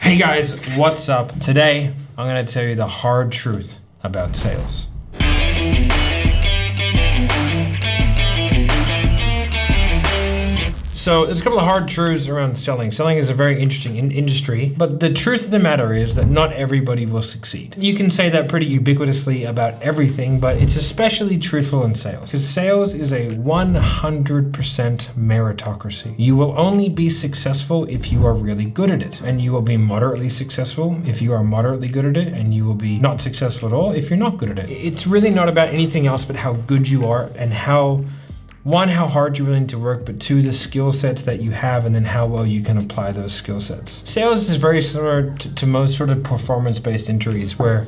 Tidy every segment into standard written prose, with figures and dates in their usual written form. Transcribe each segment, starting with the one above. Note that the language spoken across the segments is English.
Hey guys, what's up? Today, I'm gonna tell you the hard truth about sales. So there's a couple of hard truths around selling. Selling is a very interesting industry, but the truth of the matter is that not everybody will succeed. You can say that pretty ubiquitously about everything, but it's especially truthful in sales. Because sales is a 100% meritocracy. You will only be successful if you are really good at it. And you will be moderately successful if you are moderately good at it, and you will be not successful at all if you're not good at it. It's really not about anything else but how good you are and how hard you're willing to work, but two, the skill sets that you have, and then how well you can apply those skill sets. Sales is very similar to most sort of performance-based industries where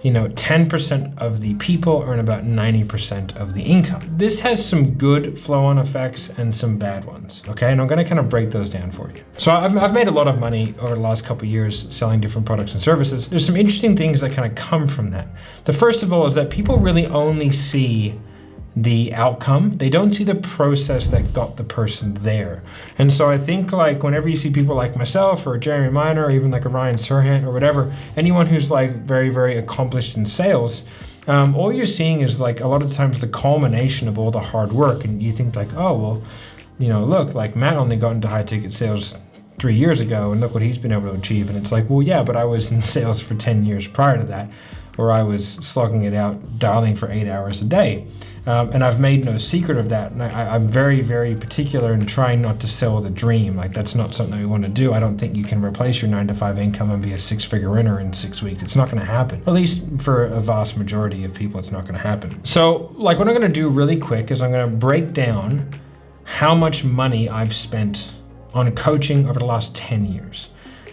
10% of the people earn about 90% of the income. This has some good flow-on effects and some bad ones, okay? And I'm gonna kind of break those down for you. So I've made a lot of money over the last couple of years selling different products and services. There's some interesting things that kind of come from that. The first of all is that people really only see the outcome. They don't see the process that got the person there. And so I think like whenever you see people like myself or Jeremy Miner or even like a Ryan Serhnant or whatever, anyone who's like very, very accomplished in sales, all you're seeing is like a lot of times the culmination of all the hard work. And you think like, oh, well, look, like Matt only got into high ticket sales 3 years ago and look what he's been able to achieve. And it's like, well, yeah, but I was in sales for 10 years prior to that, or I was slugging it out, dialing for 8 hours a day. And I've made no secret of that. And I'm very, very particular in trying not to sell the dream. Like that's not something we want to do. I don't think you can replace your 9-to-5 income and be a 6-figure earner in 6 weeks. It's not going to happen. At least for a vast majority of people, it's not going to happen. So like what I'm going to do really quick is I'm going to break down how much money I've spent on coaching over the last 10 years.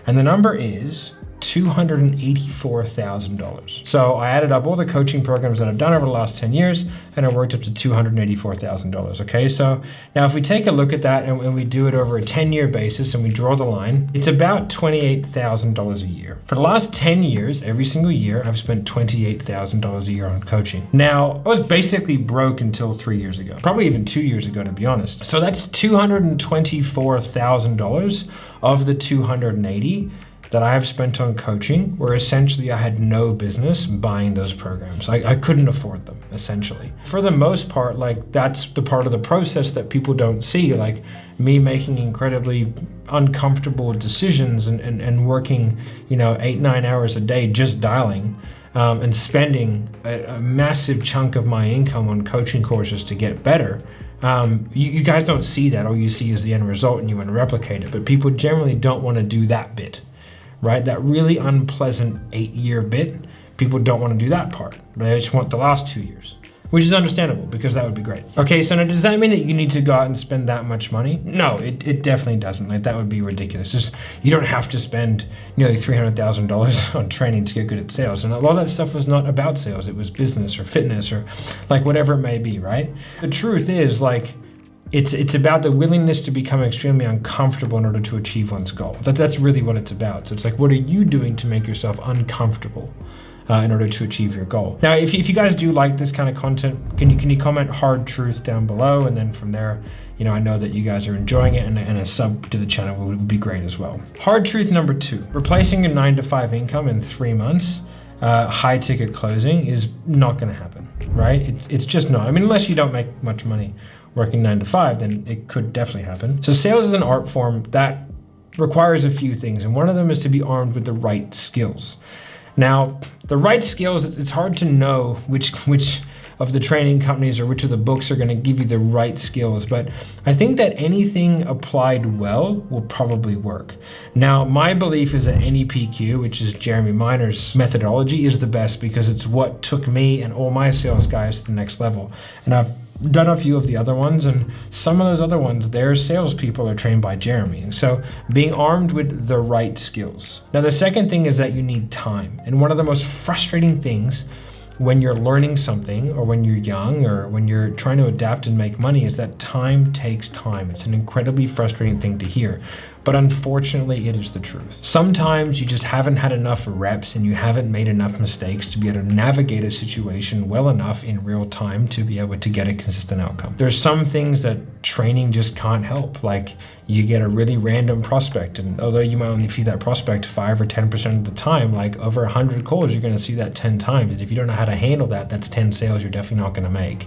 And the number is $284,000. So I added up all the coaching programs that I've done over the last 10 years and I worked up to $284,000. Okay, so now if we take a look at that and we do it over a 10-year basis and we draw the line, it's about $28,000 a year. For the last 10 years, every single year, I've spent $28,000 a year on coaching. Now, I was basically broke until 3 years ago, probably even 2 years ago, to be honest. So that's $224,000 of the 280 that I have spent on coaching, where essentially I had no business buying those programs. I couldn't afford them, essentially. For the most part, like that's the part of the process that people don't see, like me making incredibly uncomfortable decisions and working, 8-9 hours a day just dialing, and spending a massive chunk of my income on coaching courses to get better. You guys don't see that. All you see is the end result and you want to replicate it, but people generally don't want to do that bit. Right? That really unpleasant 8-year bit, people don't want to do that part. They just want the last 2 years, which is understandable because that would be great. Okay, so now does that mean that you need to go out and spend that much money? No, it definitely doesn't. Like that would be ridiculous. Just you don't have to spend nearly $300,000 on training to get good at sales. And a lot of that stuff was not about sales. It was business or fitness or like whatever it may be, right? The truth is like, it's about the willingness to become extremely uncomfortable in order to achieve one's goal. That's really what it's about. So it's like, what are you doing to make yourself uncomfortable in order to achieve your goal? Now, if you guys do like this kind of content, can you comment hard truth down below? And then from there, I know that you guys are enjoying it and a sub to the channel would be great as well. Hard truth number 2, replacing your 9-to-5 income in 3 months, high ticket closing is not gonna happen, right? It's just not. I mean, unless you don't make much money working 9-to-5, then it could definitely happen. So sales is an art form that requires a few things, and one of them is to be armed with the right skills. Now, the right skills, it's hard to know which of the training companies or which of the books are gonna give you the right skills, but I think that anything applied well will probably work. Now, my belief is that NEPQ, which is Jeremy Miner's methodology, is the best because it's what took me and all my sales guys to the next level. And I've done a few of the other ones, and some of those other ones, their salespeople are trained by Jeremy. So being armed with the right skills. Now, the second thing is that you need time. And one of the most frustrating things when you're learning something or when you're young or when you're trying to adapt and make money is that time takes time. It's an incredibly frustrating thing to hear. but unfortunately it is the truth. Sometimes you just haven't had enough reps and you haven't made enough mistakes to be able to navigate a situation well enough in real time to be able to get a consistent outcome. There's some things that training just can't help. Like you get a really random prospect, and although you might only feed that prospect 5 or 10% of the time, like over 100 calls, you're going to see that 10 times. And if you don't know how to handle that, that's 10 sales you're definitely not going to make.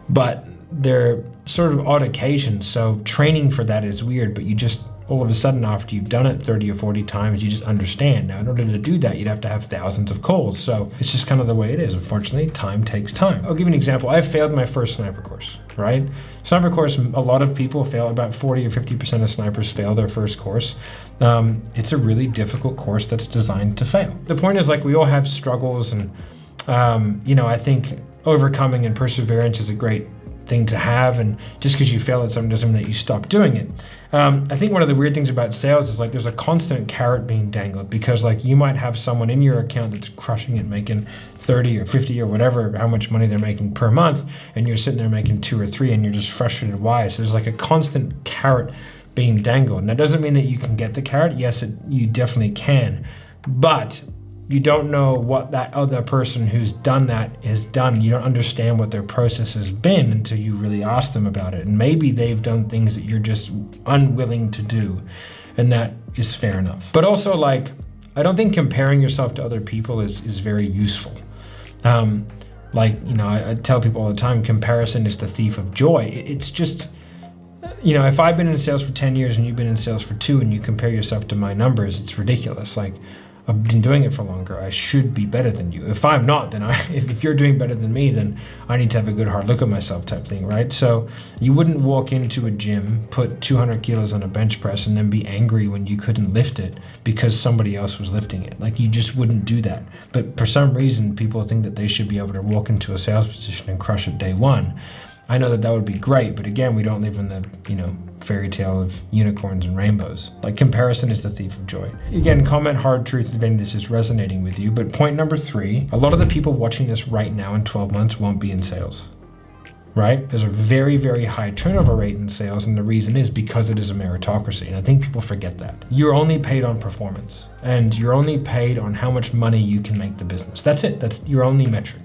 But they're sort of odd occasions, so training for that is weird, but you just all of a sudden, after you've done it 30 or 40 times, you just understand. Now, in order to do that, you'd have to have thousands of calls. So it's just kind of the way it is. Unfortunately, time takes time. I'll give you an example. I failed my first sniper course, right? Sniper course, a lot of people fail. About 40 or 50% of snipers fail their first course. It's a really difficult course that's designed to fail. The point is, like, we all have struggles, and, I think overcoming and perseverance is a great thing to have, and just because you fail at something doesn't mean that you stop doing it. I think one of the weird things about sales is like there's a constant carrot being dangled, because like you might have someone in your account that's crushing it, making 30 or 50 or whatever, how much money they're making per month, and you're sitting there making 2 or 3 and you're just frustrated. Why? So there's like a constant carrot being dangled. And that doesn't mean that you can get the carrot. Yes, you definitely can, but you don't know what that other person who's done that has done. You don't understand what their process has been until you really ask them about it. And maybe they've done things that you're just unwilling to do, and that is fair enough. But also, like, I don't think comparing yourself to other people is very useful. I tell people all the time, comparison is the thief of joy. It's just, if I've been in sales for 10 years and you've been in sales for 2 and you compare yourself to my numbers, it's ridiculous. Like, I've been doing it for longer. I should be better than you. If I'm not, then if you're doing better than me, then I need to have a good hard look at myself type thing, right? So you wouldn't walk into a gym, put 200 kilos on a bench press, and then be angry when you couldn't lift it because somebody else was lifting it. Like, you just wouldn't do that. But for some reason, people think that they should be able to walk into a sales position and crush it day one. I know that would be great, but again, we don't live in the, fairy tale of unicorns and rainbows. Like, comparison is the thief of joy. Again, comment hard truth if any of this is resonating with you. But point number 3, a lot of the people watching this right now in 12 months won't be in sales, right? There's a very, very high turnover rate in sales, and the reason is because it is a meritocracy. And I think people forget that. You're only paid on performance, and you're only paid on how much money you can make the business. That's it. That's your only metric.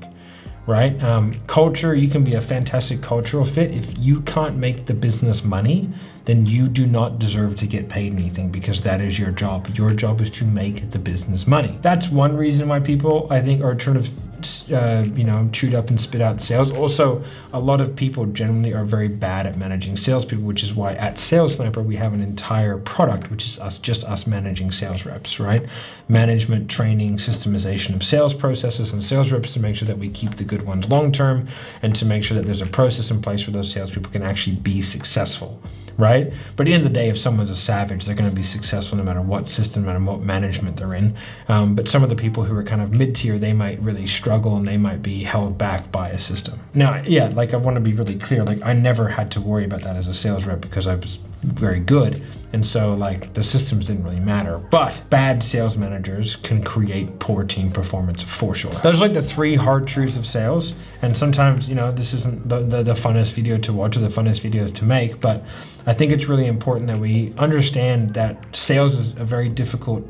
Right? Culture, you can be a fantastic cultural fit. If you can't make the business money, then you do not deserve to get paid anything, because that is your job. Your job is to make the business money. That's one reason why people, I think, are sort of chewed up and spit out sales. Also, a lot of people generally are very bad at managing salespeople, which is why at Sales Sniper we have an entire product, which is just us managing sales reps, right? Management, training, systemization of sales processes and sales reps to make sure that we keep the good ones long term, and to make sure that there's a process in place where those salespeople can actually be successful. Right? But at the end of the day, if someone's a savage, they're going to be successful no matter what system, no matter what management they're in. But some of the people who are kind of mid-tier, they might really struggle and they might be held back by a system. Now, yeah, like, I want to be really clear. Like, I never had to worry about that as a sales rep because I was very good. And so, like, the systems didn't really matter. But bad sales managers can create poor team performance for sure. Those are like the 3 hard truths of sales. And sometimes, this isn't the funnest video to watch or the funnest videos to make, but I think it's really important that we understand that sales is a very difficult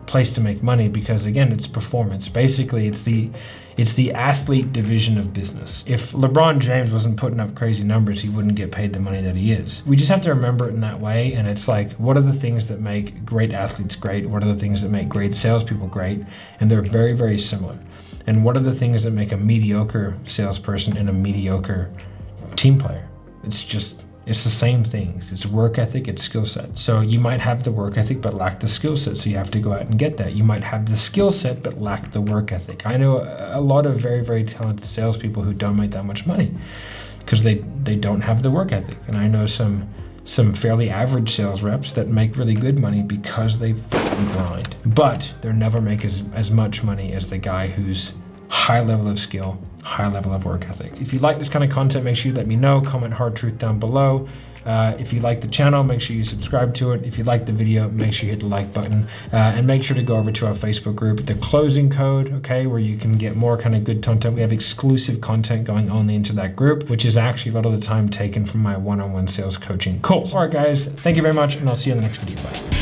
place to make money, because again, it's performance. Basically, it's the athlete division of business. If LeBron James wasn't putting up crazy numbers, he wouldn't get paid the money that he is. We just have to remember it in that way. And it's like, what are the things that make great athletes great? What are the things that make great salespeople great? And they're very, very similar. And what are the things that make a mediocre salesperson and a mediocre team player? It's the same things. It's work ethic, it's skill set. So you might have the work ethic but lack the skill set, so you have to go out and get that. You might have the skill set but lack the work ethic. I know a lot of very, very talented salespeople who don't make that much money because they don't have the work ethic. And I know some fairly average sales reps that make really good money because they fucking grind. But they'll never make as much money as the guy who's high level of skill, high level of work ethic. If you like this kind of content, make sure you let me know. Comment hard truth down below. If you like the channel, make sure you subscribe to it. If you like the video, make sure you hit the like button, and make sure to go over to our Facebook group, the closing code, okay, where you can get more kind of good content. We have exclusive content going only into that group, which is actually a lot of the time taken from my one-on-one sales coaching calls. All right, guys, thank you very much, and I'll see you in the next video. Bye.